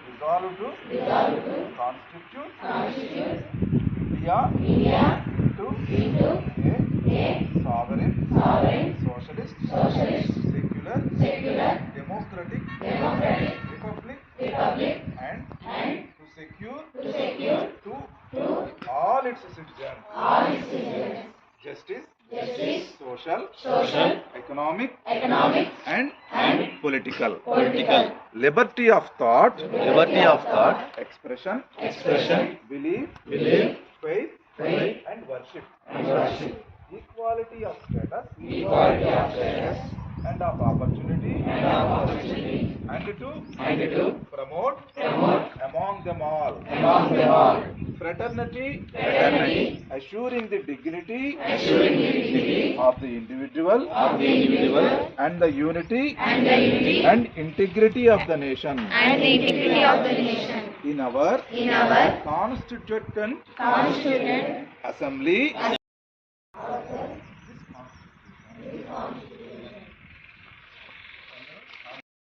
resolved to constitute India into a sovereign, socialist, secular, democratic republic, and to secure to all its citizens justice, social, economic, and political liberty of thought, expression, belief, faith, and worship, equality of status, and of opportunity, and to promote among them all fraternity, assuring the dignity of the individual and the unity and integrity of the nation. In our constituent assembly